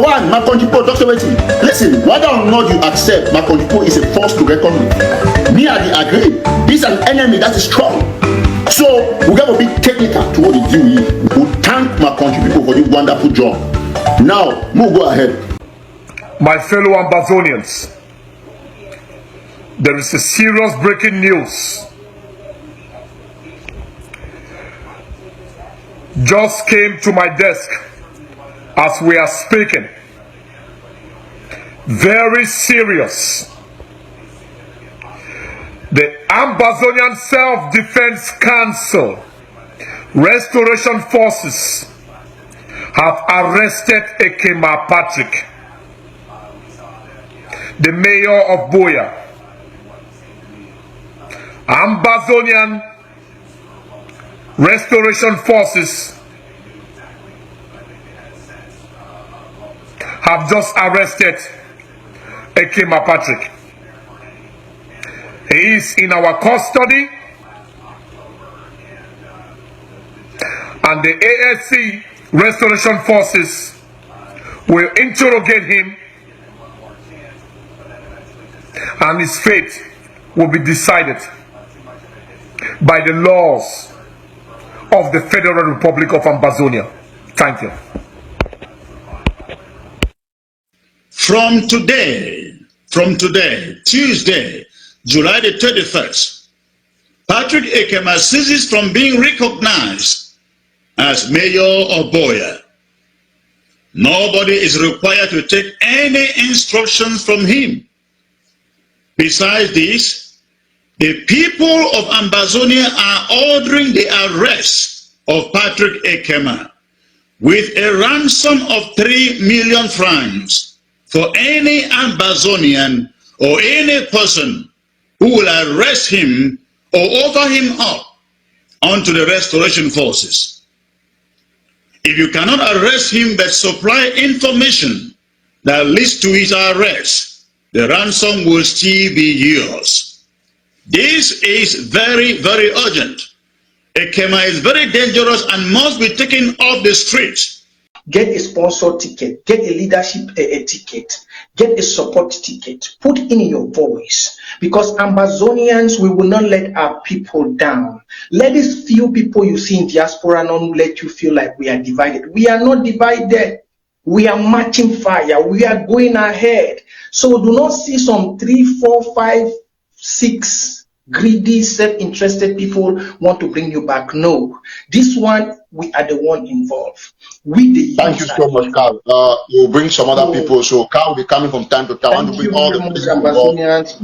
one, my country people, Dr. Waiting. Listen, whether or not you accept my country people is a force to reckon with. Me and the agree. This is an enemy that is strong. So we got to be technical to what they do here. We thank my country people for the wonderful job. Now, we'll go ahead. My fellow Ambazonians, there is a serious breaking news. Just came to my desk as we are speaking. Very serious. The Ambazonian Self-Defense Council Restoration Forces have arrested Ekema Patrick, the mayor of Boya. Ambazonian Restoration Forces have just arrested Ekema Patrick. He is in our custody, and the ASC Restoration Forces will interrogate him, and his fate will be decided by the laws of the Federal Republic of Ambazonia. Thank you. From today, Tuesday, July the 31st, Patrick Ekema ceases from being recognized as mayor of Boya. Nobody is required to take any instructions from him. Besides this, the people of Ambazonia are ordering the arrest of Patrick Ekema with a ransom of 3 million francs for any Ambazonian or any person who will arrest him or offer him up unto the restoration forces. If you cannot arrest him but supply information that leads to his arrest, the ransom will still be yours. This is very, very urgent. Ekema is very dangerous and must be taken off the streets. Get a sponsor ticket, get a leadership ticket, get a support ticket, put in your voice, because Ambazonians, we will not let our people down. Let these few people you see in diaspora not let you feel like we are divided. We are not divided. We are marching fire. We are going ahead. So do not see some 3, 4, 5, 6 greedy, self-interested people want to bring you back. No, this one, we are the one involved. Thank you so much, Carl. You'll bring some other people, so Carl will be coming from time to time. I want to bring all the Ambazonians.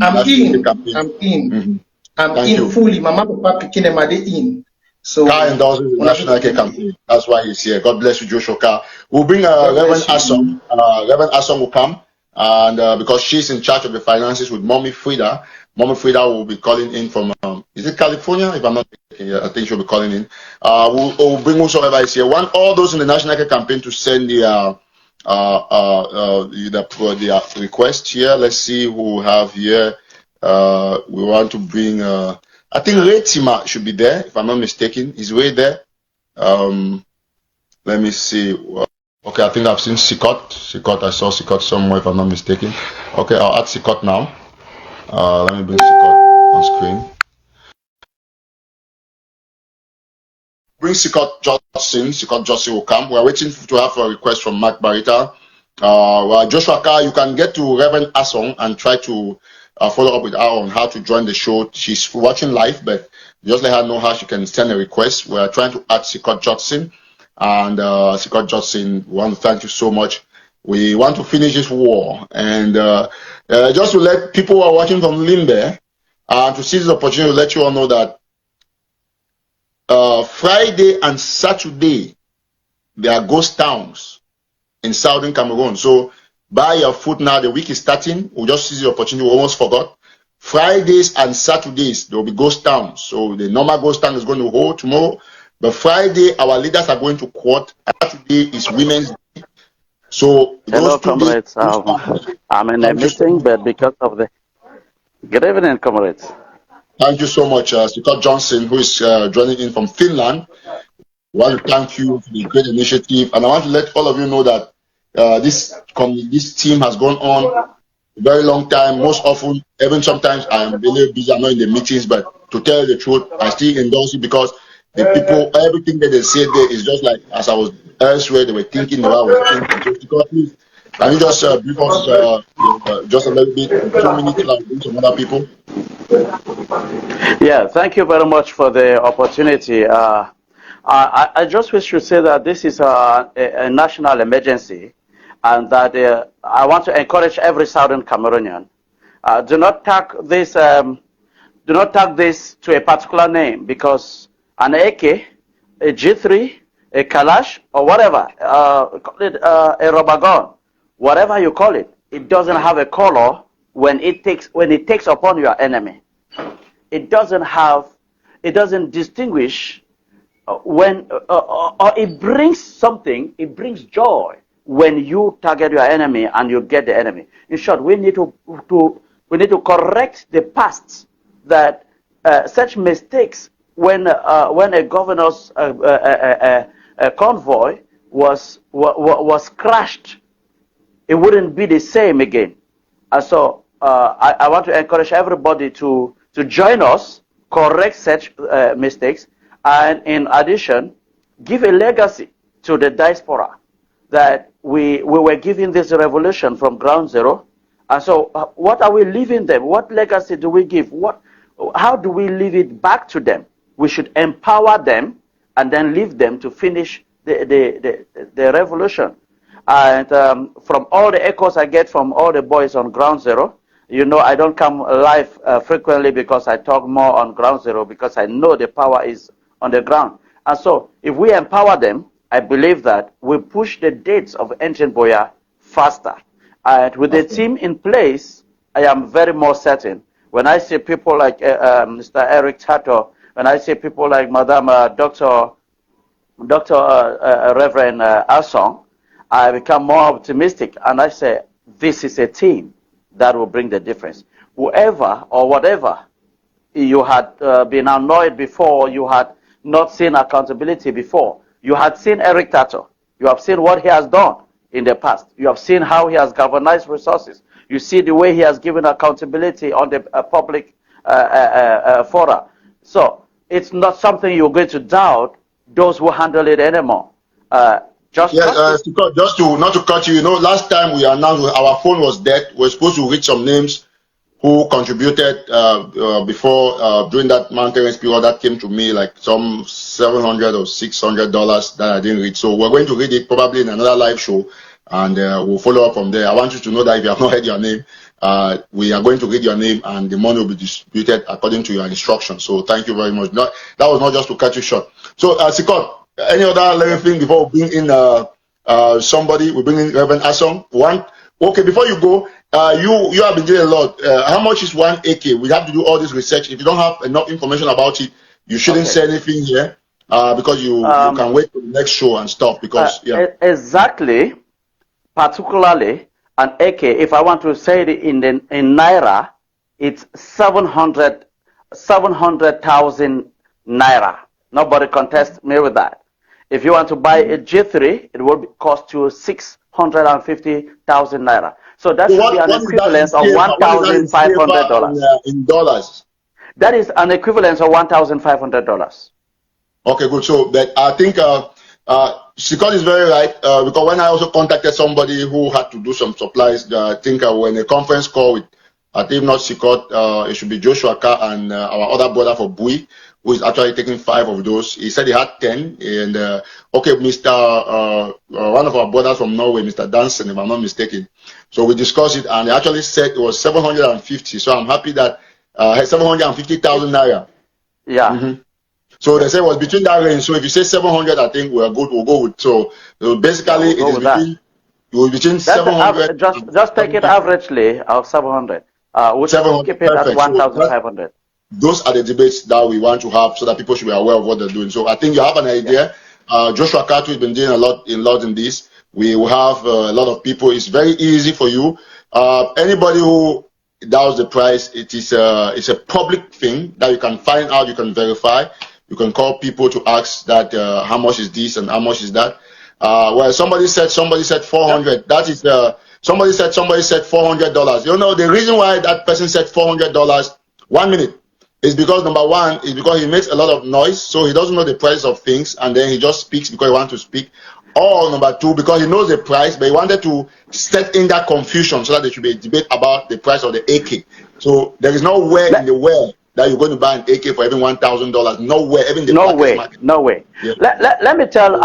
I'm in fully. Mama, Papa, Pikin, and Made in. So Carl endorses the National Care Campaign. That's why he's here. God bless you, Joshua Carl. We'll bring Reverend Asong. Reverend Asong will come, and because she's in charge of the finances with Mommy Frida. Mommy Frida will be calling in from, is it California? If I'm not mistaken, I think she'll be calling in. We'll bring whosoever is here. Want all those in the National Care Campaign to send the request here. Let's see who we have here. We want to bring, I think Retima should be there, if I'm not mistaken. He's way there. Let me see. Okay, I think I've seen Sikot. I saw Sikot somewhere, if I'm not mistaken. Okay, I'll add Sikot now. Let me bring Sikot on screen. Bring Sikot Johnson. Sikot Johnson will come. We are waiting to have a request from Mark Barita. Well, Joshua Carr, you can get to Reverend Asong and try to follow up with her on how to join the show. She's watching live, but just let her know how she can send a request. We are trying to add Sikot Johnson. And Sikot Johnson, we want to thank you so much. We want to finish this war, and just to let people who are watching from Limbe, to seize the opportunity to let you all know that Friday and Saturday there are ghost towns in southern Cameroon. So buy your food now. The week is starting. We'll just seize the opportunity. We almost forgot. Fridays and Saturdays there will be ghost towns. So the normal ghost town is going to hold tomorrow, but Friday our leaders are going to court. Saturday is Women's Day. So hello, comrades. I'm in a meeting, but because of the good evening, comrades. Thank you so much, Sikot Johnson, who is joining in from Finland. I want to thank you for the great initiative, and I want to let all of you know that this team has gone on a very long time. Most often, even sometimes I'm really busy. I'm not in the meetings, but to tell the truth, I still endorse it because the people, everything that they say there is just like as I was elsewhere, they were thinking the way I was thinking. So, because please, can you just brief us just a little bit in 2 minutes, like some other people? Yeah, thank you very much for the opportunity. I just wish to say that this is a national emergency, and that I want to encourage every Southern Cameroonian. Do not tag this. Do not tag this to a particular name, because an AK, a G3, a Kalash, or whatever, call it a rubber gun, whatever you call it, it doesn't have a color when it takes upon your enemy. It doesn't distinguish when, or it brings something, it brings joy when you target your enemy and you get the enemy. In short, we need to correct the past, that such mistakes when a governor's convoy was crashed, it wouldn't be the same again. And so I want to encourage everybody to join us, correct such mistakes, and in addition, give a legacy to the diaspora that we were giving this revolution from ground zero. And so what are we leaving them? What legacy do we give? How do we leave it back to them? We should empower them and then leave them to finish the revolution. And from all the echoes I get from all the boys on ground zero, you know, I don't come live frequently because I talk more on ground zero, because I know the power is on the ground. And so if we empower them, I believe that we push the dates of Ancient Boya faster. And with the team in place, I am very more certain. When I see people like Mr. Eric Tato, when I see people like Madam Dr. Reverend Asong, I become more optimistic, and I say, this is a team that will bring the difference. Whoever or whatever you had been annoyed before, you had not seen accountability before, you had seen Eric Tato, you have seen what he has done in the past, you have seen how he has galvanized resources, you see the way he has given accountability on the public fora. So it's not something you're going to doubt those who handle it anymore. Just to not to cut you, you know, last time we announced our phone was dead. We're supposed to read some names who contributed before during that mountainous period. That came to me like some $700 or $600 that I didn't read. So we're going to read it probably in another live show, and we'll follow up from there. I want you to know that if you have not heard your name, we are going to read your name, and the money will be distributed according to your instructions. So thank you very much. That was not just to cut you short. So Sikot, any other little thing before we bring in somebody? We bring in Reverend Asong. Okay, before you go, you have been doing a lot. How much is one AK? We have to do all this research. If you don't have enough information about it, you shouldn't say anything here, because you can wait for the next show and stuff. Because exactly, particularly an AK. If I want to say it in naira, it's 700,000 naira. Nobody contests me with that. If you want to buy a G3, it will cost you 650,000 naira. So that should be an equivalent of $1,500 in dollars. That is an equivalent of $1,500. Okay, good. So that I think Sikot is very right, because when I also contacted somebody who had to do some supplies, I think when a conference call with, I think not Sikot, it should be Joshua Ka and our other brother for Bui, who is actually taking 5 of those. He said he had 10. And okay, Mr. One of our brothers from Norway, Mr. Danson, if I'm not mistaken. So we discussed it, and they actually said it was 750. So I'm happy that 750,000 naira. Yeah. Mm-hmm. So they said it was between that range. So if you say 700, I think we're good. We'll go with. So basically, it is between 700. Just take it averagely of 700. We'll keep it at 1,500. Those are the debates that we want to have, so that people should be aware of what they're doing. So I think you have an idea. Joshua Kato has been doing a lot in this. We will have a lot of people. It's very easy for you. Anybody who doubts the price, it's a public thing that you can find out. You can verify. You can call people to ask that how much is this and how much is that. Well, somebody said 400. Yep. That is somebody said $400. You know the reason why that person said $400. 1 minute is because number one is because he makes a lot of noise, so he doesn't know the price of things, and then he just speaks because he wants to speak. Or number two, because he knows the price, but he wanted to set in that confusion so that there should be a debate about the price of the AK. So there is nowhere in the world that you're going to buy an AK for even $1,000. Nowhere, even the market. No way. Yeah. Let me tell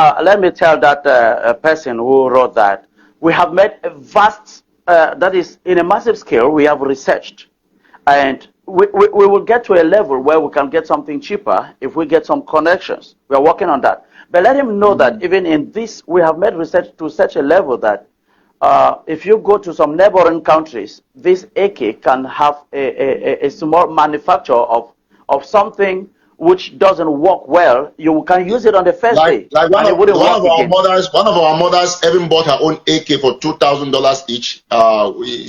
that person who wrote that we have made a vast, that is in a massive scale. We have researched, and we will get to a level where we can get something cheaper if we get some connections. We are working on that. But let him know that even in this, we have made research to such a level that if you go to some neighboring countries, this AK can have a small manufacture of something which doesn't work well. You can use it on the first day. Like one of our mothers even bought her own AK for $2,000 each.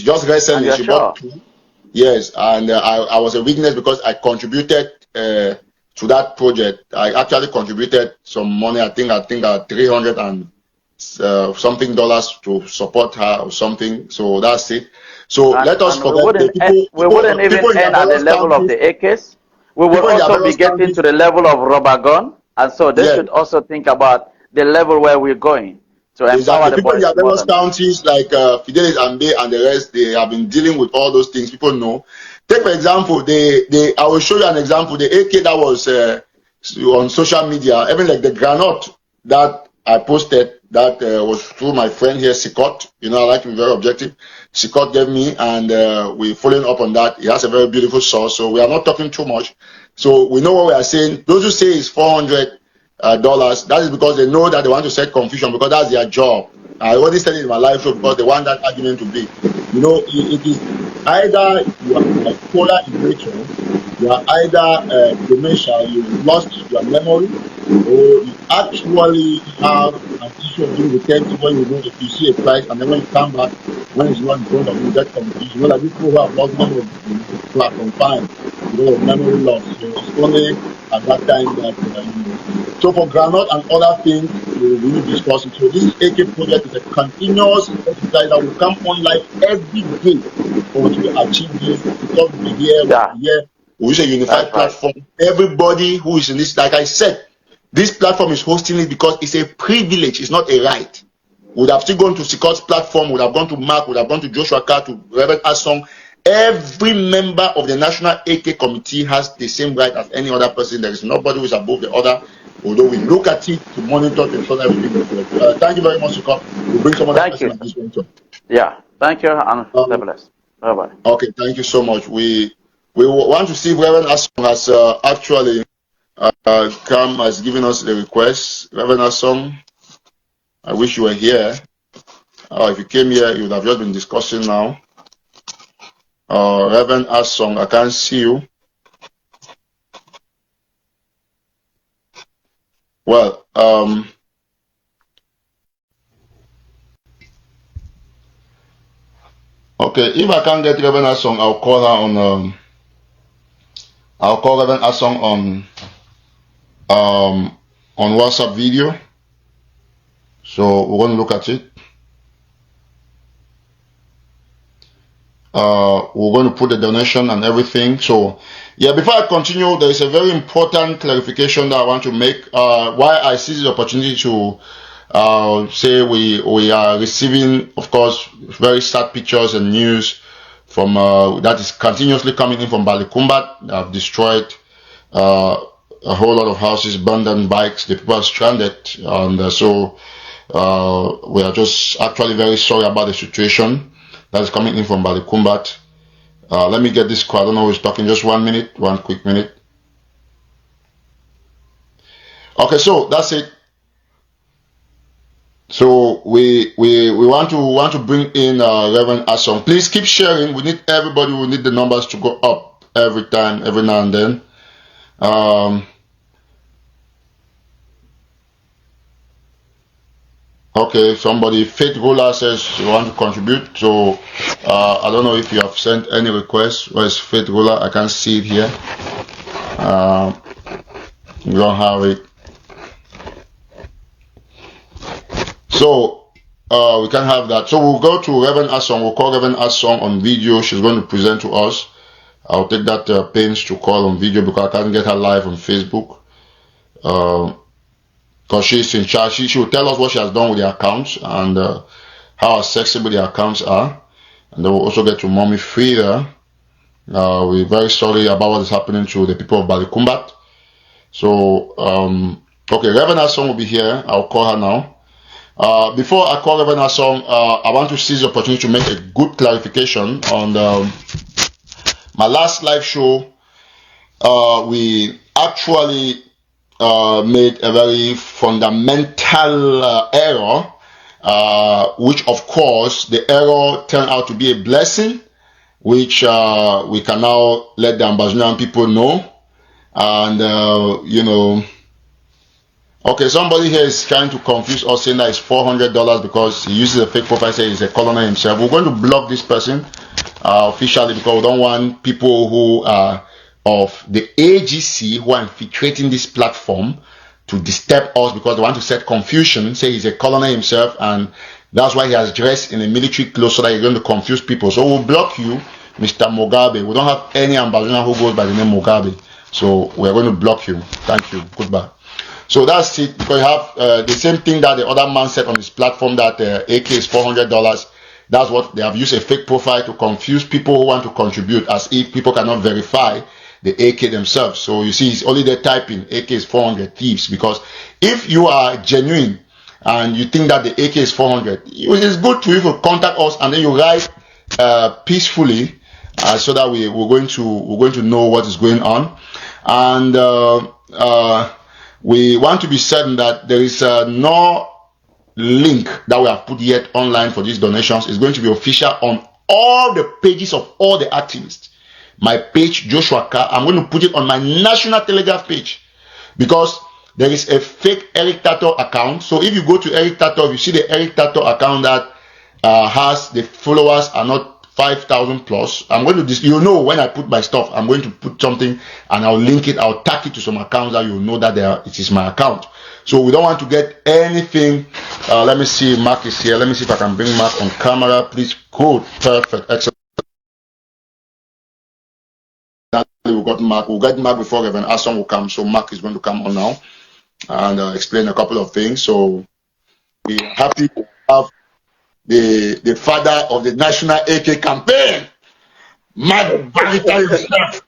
Just recently she bought two. Yes, and I was a witness because I contributed to that project. I actually contributed some money. I think $300 and something dollars to support her or something. So that's it. So let us forget we wouldn't even end at the level of the AKs. We will also be getting to the level of rubber gun, and so they should also think about the level where we're going to empower the people in boys. the various counties like Fidelis, Amba, and the rest. They have been dealing with all those things. People know. Take for example, I will show you an example. The AK that was on social media, even like the granite that I posted, that was through my friend here, Sikot. You know, I like to be very objective. Sikot gave me, and we're following up on that. He has a very beautiful source, so we are not talking too much. So we know what we are saying. Those who say it's $400, that is because they know that they want to set confusion, because that's their job. I already said it in my live show because they want that argument to be. You know, it is either you are like polar in nature, you are either dementia, you lost your memory, or you actually have an issue of being retentive when you know if you see a price and then when you come back, when it's not in front of you, get confused. You know, like people who have lost memory of platform fine, you know, memory loss. So it's only at that time that you know. So for granite and other things, we will really discuss it. So this AK project is a continuous exercise that will come on live every day until we achieve this. Because we here, we use a unified platform. Everybody who is in this, like I said, this platform is hosting it because it's a privilege, it's not a right. Would have still gone to Sikot's platform, would have gone to Mark, would have gone to Joshua Carr, to Reverend Asong. Every member of the National AK Committee has the same right as any other person. There is nobody who is above the other, although we look at it to monitor to ensure everything is correct. Thank you very much, Sikot. We'll bring someone else at this point. Yeah, thank you, and God bless. Bye-bye. Okay, thank you so much. We want to see if Reverend Asong has actually has given us the request. Reverend Asong, I wish you were here. If you came here, you would have just been discussing now. Reverend Asong, I can't see you. Well, okay, if I can't get Reverend Asong, I'll call her on. I'll call Reverend Asong on WhatsApp video. So we're going to look at it. We're going to put the donation and everything. So yeah, before I continue, there is a very important clarification that I want to make. Why I seize the opportunity to say we are receiving, of course, very sad pictures and news from that is continuously coming in from Balikumbat. They have destroyed a whole lot of houses, burned down bikes, the people are stranded, and so we are just actually very sorry about the situation that is coming in from Balikumbat. Let me get this call. I don't know who's talking. Just 1 minute, one quick minute. Okay, so that's it. So we want to bring in Reverend Asong. Please keep sharing. We need everybody. We need the numbers to go up every time, every now and then. Okay, somebody, Faith Ruler says you want to contribute. So I don't know if you have sent any requests. Where's Faith Ruler? I can't see it here. We don't have it. So we can have that. So we'll go to Reverend Asong. We'll call Reverend Asong on video. She's going to present to us. I'll take that pains to call on video because I can't get her live on Facebook. Because she's in charge. She will tell us what she has done with the accounts and how accessible the accounts are. And then we'll also get to Mommy Frida. We're very sorry about what is happening to the people of Balikumbat. So, okay, Reverend Asong will be here. I'll call her now. Before I call Reverend Asong, I want to seize the opportunity to make a good clarification on my last live show. We actually made a very fundamental error, which of course the error turned out to be a blessing, which we can now let the Ambazonian people know. And you know, okay, somebody here is trying to confuse us, saying that it's $400 because he uses a fake profile, saying he's a colonel himself. We're going to block this person officially because we don't want people who are of the AGC who are infiltrating this platform to disturb us because they want to set confusion, say he's a colonel himself, and that's why he has dressed in a military clothes so that he's going to confuse people. So we'll block you, Mr. Mugabe. We don't have any Ambazonian who goes by the name Mugabe. So we're going to block you. Thank you. Goodbye. So that's it. Because you have the same thing that the other man said on his platform that AK is $400. That's what they have used, a fake profile to confuse people who want to contribute, as if people cannot verify the AK themselves. So you see, it's only the typing AK is 400 thieves. Because if you are genuine and you think that the AK is 400, it is good to you to contact us and then you write peacefully. So that we're going to know what is going on, and we want to be certain that there is no link that we have put yet online for these donations. It's going to be official on all the pages of all the activists. My page, Joshua K, I'm going to put it on my National Telegraph page because there is a fake Eric Tato account. So if you go to Eric Tato, if you see the Eric Tato account that has the followers are not 5,000 plus, I'm going to, you know, when I put my stuff, I'm going to put something and I'll link it, I'll tag it to some accounts that you'll know that it is my account. So we don't want to get anything. Let me see, Mark is here. Let me see if I can bring Mark on camera, please. Good, perfect, excellent. We got Mark. We'll get Mark before Reverend Asong will come. So Mark is going to come on now and explain a couple of things. So we're happy to have the father of the National AK campaign, Mark himself.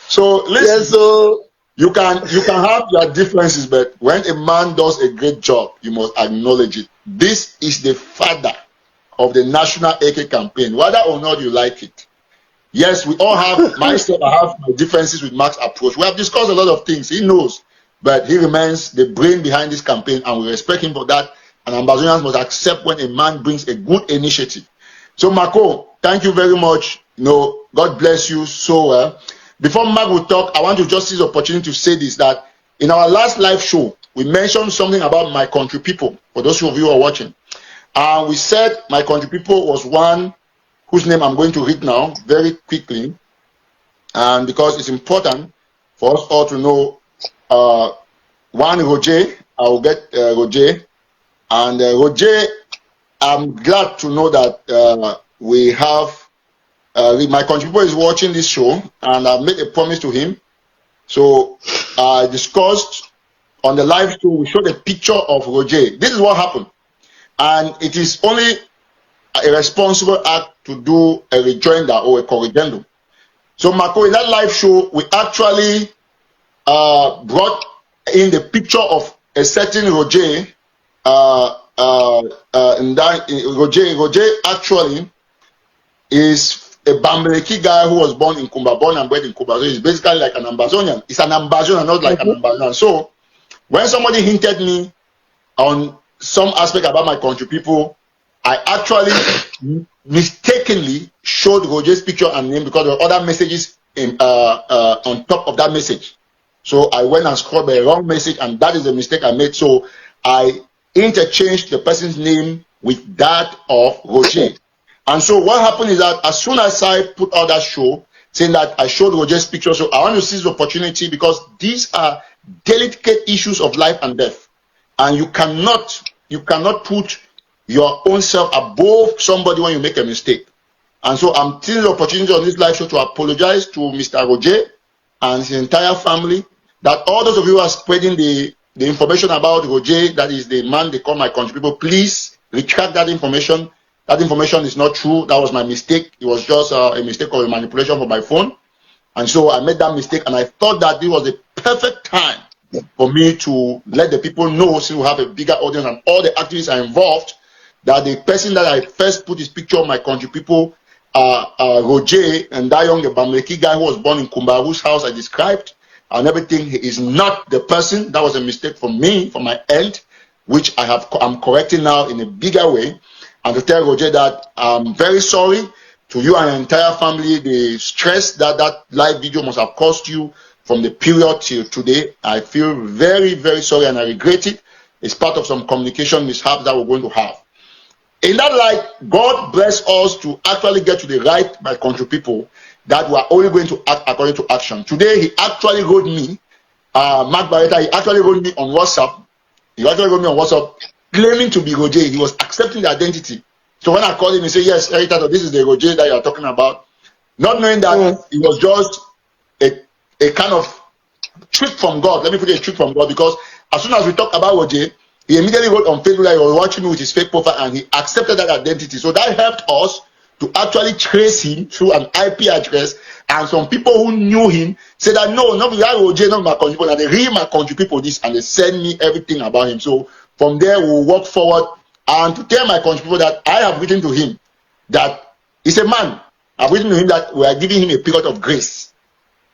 So listen, yes, so you can have your differences, but when a man does a great job, you must acknowledge it. This is the father of the National AK campaign, whether or not you like it. Yes, we all have, myself, I have my differences with Mark's approach. We have discussed a lot of things, he knows, but he remains the brain behind this campaign, and we respect him for that. And Ambazonians must accept when a man brings a good initiative. So, Marco, thank you very much. You know, God bless you so well. Before Mark will talk, I want to just seize the opportunity to say this, that in our last live show, we mentioned something about my country people, for those of you who are watching. And we said my country people was one whose name I'm going to read now very quickly. And because it's important for us all to know, one, Roger, I will get Roger. And Roger, I'm glad to know that we have, my country people is watching this show, and I've made a promise to him. So I discussed on the live show, we showed a picture of Roger. This is what happened. And it is only a responsible act to do a rejoinder or a corrigendum. So Marco, in that live show, we actually brought in the picture of a certain Roger. Roger actually is a Bambeleki guy who was born in Kumba, born and bred in Kumba. So he's basically like an Ambazonian. It's an Ambazonian, not like an Ambazonian. So when somebody hinted me on some aspect about my country people, I actually mistakenly showed Roger's picture and name because there were other messages in, on top of that message. So I went and scrolled by a wrong message, and that is the mistake I made. So I interchanged the person's name with that of Roger. And so what happened is that as soon as I put out that show, saying that I showed Roger's picture, so I want to seize the opportunity because these are delicate issues of life and death. And you cannot you cannot put your own self above somebody when you make a mistake. And so I'm taking the opportunity on this live show to apologize to Mr. Roger and his entire family, that all those of you who are spreading the information about Roger, that is the man they call my country people, please retract that information. That information is not true. That was my mistake. It was just a mistake or a manipulation from my phone. And so I made that mistake, and I thought that this was the perfect time for me to let the people know, since we have a bigger audience and all the activists are involved, that the person that I first put his picture of my country people, Roger, and that young Bamleki guy who was born in Kumba, whose house I described, and everything, he is not the person. That was a mistake from me, from my end, which I'm correcting now in a bigger way. And to tell Roger that I'm very sorry to you and your entire family. The stress that live video must have caused you from the period till today, I feel very, very sorry, and I regret it. It's part of some communication mishaps that we're going to have. In that light, God bless us to actually get to the right, my country people, that we are only going to act according to action. Today, he actually wrote me, Mark Barretta, he actually wrote me on WhatsApp. He actually wrote me on WhatsApp claiming to be Roger. He was accepting the identity. So when I called him, he said, yes, Titus, this is the Roger that you are talking about. Not knowing that it was just a kind of trick from God. Let me put it, a trick from God, because as soon as we talk about Roger, he immediately wrote on Facebook that he was watching me with his fake profile, and he accepted that identity. So that helped us to actually trace him through an IP address. And some people who knew him said that no, not that Roger, not my country people, and they read my country people this, and they send me everything about him. So from there, we'll walk forward and to tell my country people that I have written to him that he's a man. I've written to him that we are giving him a period of grace.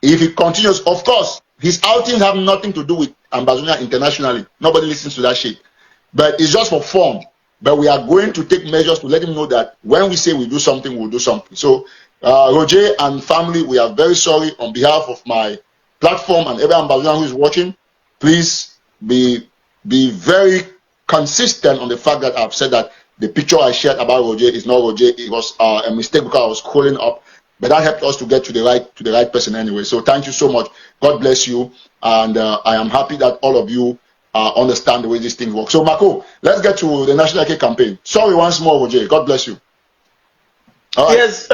If he continues, of course, his outings have nothing to do with Ambazonia internationally. Nobody listens to that shit. But it's just for fun. But we are going to take measures to let him know that when we say we do something, we'll do something. So, Roger and family, we are very sorry on behalf of my platform and every Ambazonian who is watching. Please be very consistent on the fact that I've said that the picture I shared about Roger is not Roger. It was a mistake because I was scrolling up. But that helped us to get to the right person anyway. So thank you so much. God bless you. And I am happy that all of you understand the way these things work. So Marco, let's get to the National Cake campaign. Sorry once more, Roger. God bless you. All right. Yes,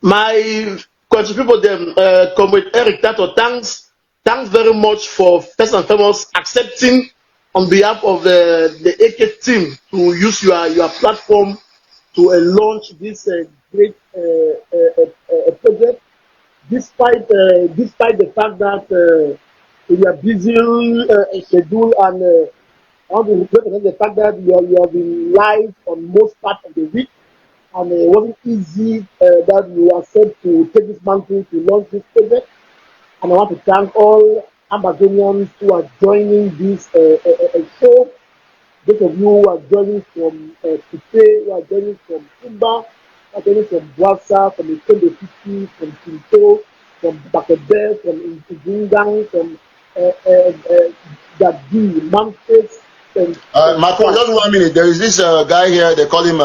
my country people, them, Comrade Eric Tato, thanks very much for first and foremost accepting on behalf of the AK team to use your platform to launch this great project, despite the fact that we are busy schedule, and I want to represent the fact that we have been live on most part of the week, and it wasn't easy that we were set to take this mantle to launch this project. And I want to thank all Amazonians who are joining this show. Those of you who are joining from Kupe, who are joining from Amba, who are joining from Bwasa, from Nkunda City, from Kinto, from Bakebe, from Nkunda, from Gabi, Memphis. Marco, just 1 minute. There is this guy here, they call him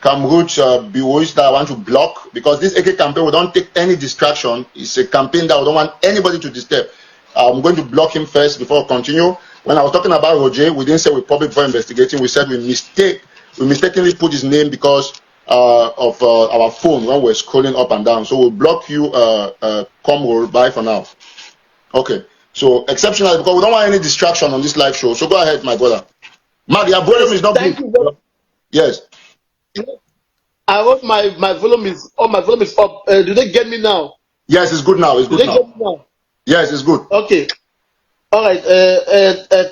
Kamruch Biwois, that I want to block, because this AK campaign, we don't take any distraction. It's a campaign that we don't want anybody to disturb. I'm going to block him first before I continue. When I was talking about Roger, we didn't say we public before investigating. We said we mistakenly put his name because of our phone when we're scrolling up and down. So we'll block you, Comroll. Bye for now. Okay. So exceptional, because we don't want any distraction on this live show. So go ahead, my brother. Mark, your volume is not good. Yes. I hope my volume is up. Do they get me now? Yes, it's good now. It's good now. Get me now. Yes, it's good. Okay. All right.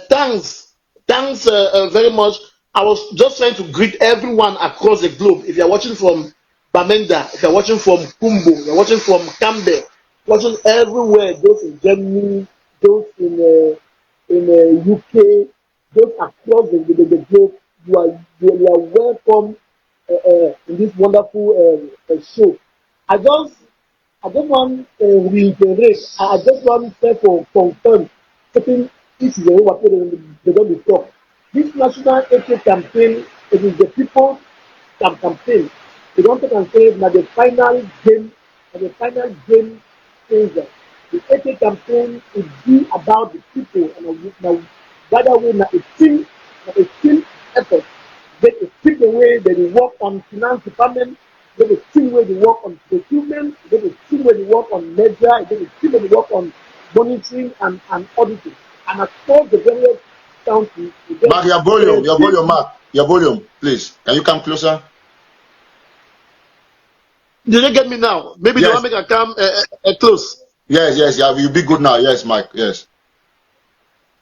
Thanks very much. I was just trying to greet everyone across the globe. If you're watching from Bamenda, if you're watching from Kumbo, you're watching from Cambe, watching everywhere, those in Germany, those in UK, those across the globe, you are welcome in this wonderful show. I just want to reiterate. I just want to confirm certain issues they don't talk. This national AK campaign, it is the people campaign. They don't take and say that the final game changer. The AK campaign is be about the people, and Whether we na a team effort. Get a team the way they work on finance department, get a team where they work on procurement, get a team where they work on ledger, get a team where they work on monitoring and auditing. And across the various counties, Mark, Mark, your volume, please. Can you come closer? Did you get me now? Maybe yes. They want to make a come close. Yes, yeah, you'll be good now. Yes, Mike. Yes.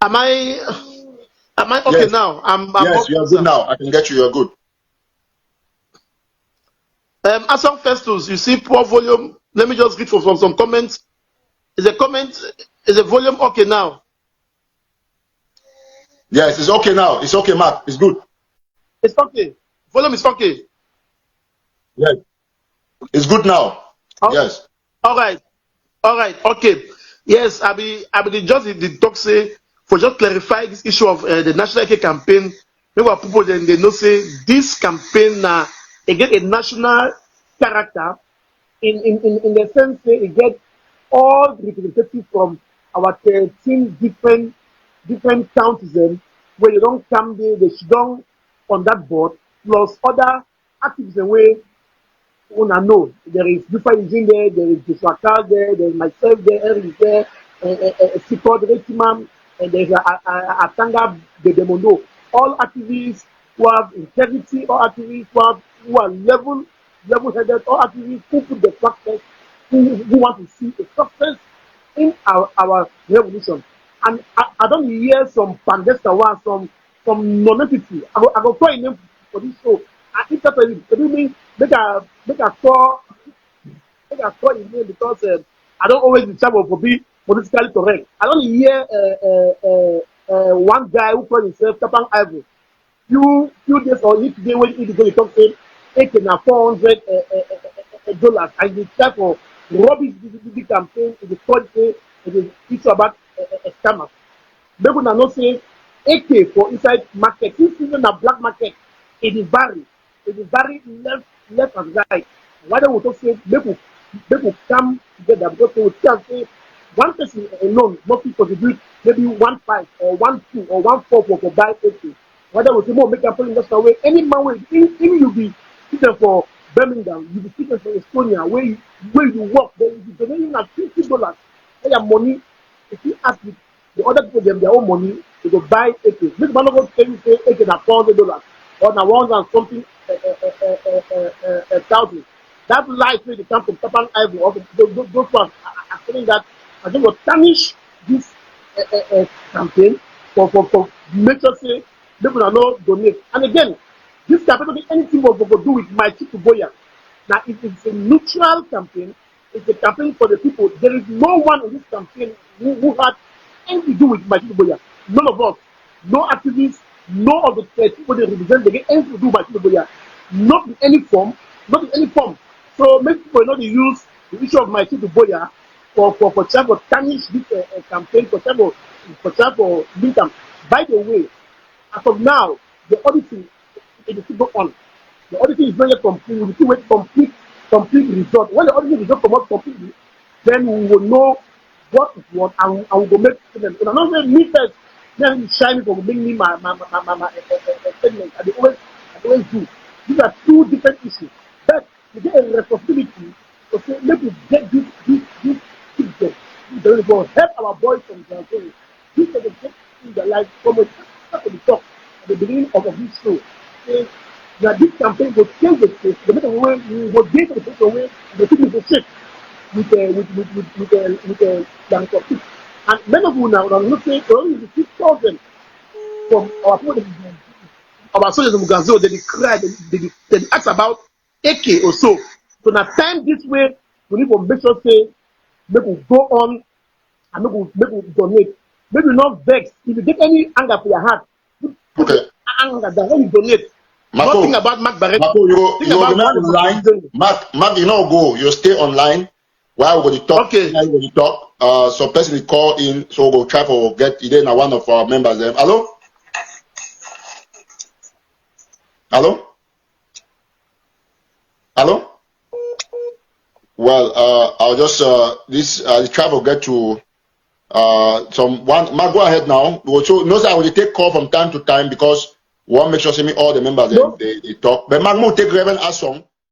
Am I okay yes. now? Yes, you are good now. I can get you. You're good. As of Festus, you see poor volume. Let me just read from some comments. Is the volume okay now? Yes, it's okay now. It's okay, Mark. It's good. It's okay. Volume is okay. Yes. It's good now. Oh, yes. All right. Okay. Yes, I be just the talk say for just clarify this issue of the national campaign. Maybe people then they know say this campaign again a national character in the sense that it get all the representatives from our 13 different counties where they don't come there, they should don't on that board, plus other activities where una know there is different in there is Joshua there is myself there, Eric is there, Sikod Rekimam, and there's Atanga Bedemondo. All activists who have integrity, all activists who are level-headed, all activists who put the success, who want to see a success in our revolution. And I don't hear some Pandesta some non-entity. I go call a name for this show. I interpret it mean make a call his name because I don't always be able to be politically correct. I don't hear one guy who calls himself Kapang Ivory. Few days or each day when he go to talk say Ekema $400 and he try for rubbish the campaign in the third day it is issue about a scammer. Make una know say AK for inside market, since even a black market, it is very left and right. Why don't we talk say make we come together because we can say one person alone not fit contribute maybe 1.5 or 1.2 or 1.4 for buy AK. Why don't we say more make a point just away any man way even you be sitting for Birmingham, you be sitting for Estonia where you work, then you be donating at $50. That your money if you ask the other people them their own money to go buy AK. This man not go tell you say AK na $400 or na 100 and something thousand. That life wey dey come from Tapan Ivory or those ones are saying that I think will tarnish this campaign for make sure say people are not donate. And again, this campaign don't be anything but go do with my Chief Boya. Now it is a neutral campaign. It's a campaign for the people. There is no one in this campaign who had anything to do with my Chief Boya. None of us, no activists, no of the people they represent, they get anything to do with my Chief Boya. Not in any form. So make people not use the issue of my Chief Boya for trying to tarnish this campaign, for trying for Lincoln. By the way, as of now, the auditing is still go on. The auditing is not yet complete. We still wait complete result. When the auditing result come out completely, then we will know what is what and we will make statements. And I'm not saying me first, then shine for bring me my statement. I always do. These are two different issues. But we get a responsibility to say, let us get this system. They will help our boys from Tanzania. This is the best thing that like from the talk at the beginning of this show. Say that this campaign will change the state. The matter way we will get to the place where the people will shift with the young people. And many of you now are not saying only the 6,000 from our people. Our soldiers in Mugazo, they cry, they ask about AK or so. So now time this way, we need to make sure say, make we go on and make we donate. Maybe not vex. If you get any anger for your heart, put anger that when you donate. Marco, nothing about Mark Barrett. Marco, you are not online. Mark, you know go. You stay online while we talk. Okay. While we talk. Some person will call in, so we'll try to get either one of our members. Hello. Hello? Hello? Well, I'll just try to get to Mark, go ahead now. So notice I will take call from time to time because we want to make sure see me all the members No. they talk. But Mark will take Reverend Asong.